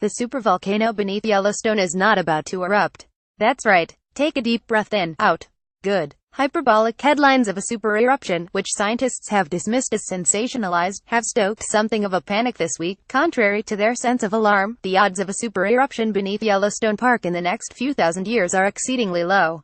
The supervolcano beneath Yellowstone is not about to erupt. That's right. Take a deep breath in, out. Good. Hyperbolic headlines of a super eruption, which scientists have dismissed as sensationalized, have stoked something of a panic this week. Contrary to their sense of alarm, the odds of a super eruption beneath Yellowstone Park in the next few thousand years are exceedingly low.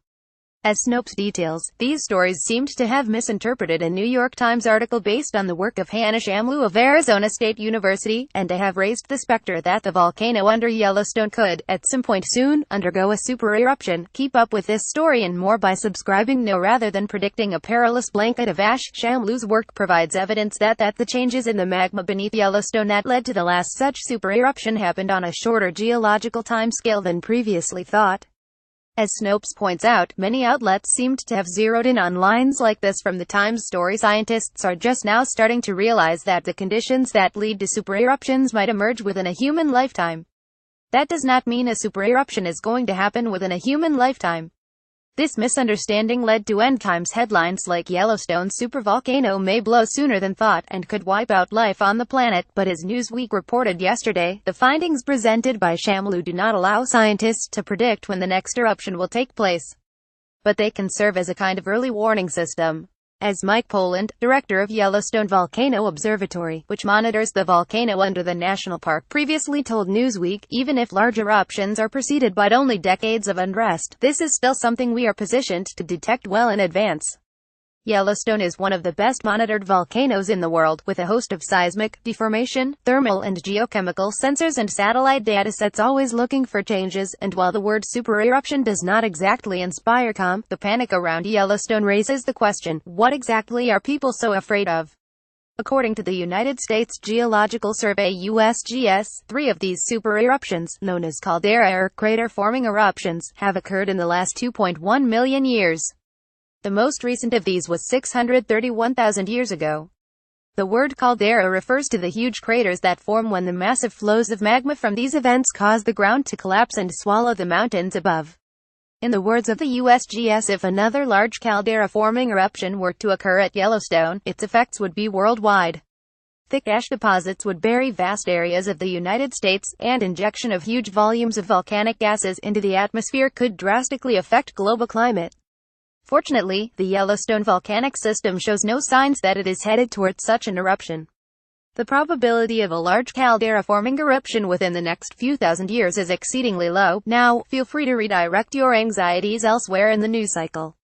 As Snopes details, these stories seemed to have misinterpreted a New York Times article based on the work of Hannah Shamloo of Arizona State University, and to have raised the specter that the volcano under Yellowstone could, at some point soon, undergo a super eruption. Keep up with this story and more by subscribing now rather than predicting a perilous blanket of ash. Shamloo's work provides evidence that the changes in the magma beneath Yellowstone that led to the last such super eruption happened on a shorter geological timescale than previously thought. As Snopes points out, many outlets seemed to have zeroed in on lines like this from the Times story. Scientists are just now starting to realize that the conditions that lead to super eruptions might emerge within a human lifetime. That does not mean a super eruption is going to happen within a human lifetime. This misunderstanding led to end times headlines like Yellowstone supervolcano may blow sooner than thought, and could wipe out life on the planet, but as Newsweek reported yesterday, the findings presented by Shamloo do not allow scientists to predict when the next eruption will take place. But they can serve as a kind of early warning system. As Mike Poland, director of Yellowstone Volcano Observatory, which monitors the volcano under the national park, previously told Newsweek, even if large eruptions are preceded by only decades of unrest, this is still something we are positioned to detect well in advance. Yellowstone is one of the best monitored volcanoes in the world, with a host of seismic, deformation, thermal and geochemical sensors and satellite datasets always looking for changes, and while the word super eruption does not exactly inspire calm, the panic around Yellowstone raises the question, what exactly are people so afraid of? According to the United States Geological Survey USGS, 3 of these super eruptions, known as caldera or crater-forming eruptions, have occurred in the last 2.1 million years. The most recent of these was 631,000 years ago. The word caldera refers to the huge craters that form when the massive flows of magma from these events cause the ground to collapse and swallow the mountains above. In the words of the USGS, if another large caldera-forming eruption were to occur at Yellowstone, its effects would be worldwide. Thick ash deposits would bury vast areas of the United States, and injection of huge volumes of volcanic gases into the atmosphere could drastically affect global climate. Fortunately, the Yellowstone volcanic system shows no signs that it is headed towards such an eruption. The probability of a large caldera-forming eruption within the next few thousand years is exceedingly low. Now, feel free to redirect your anxieties elsewhere in the news cycle.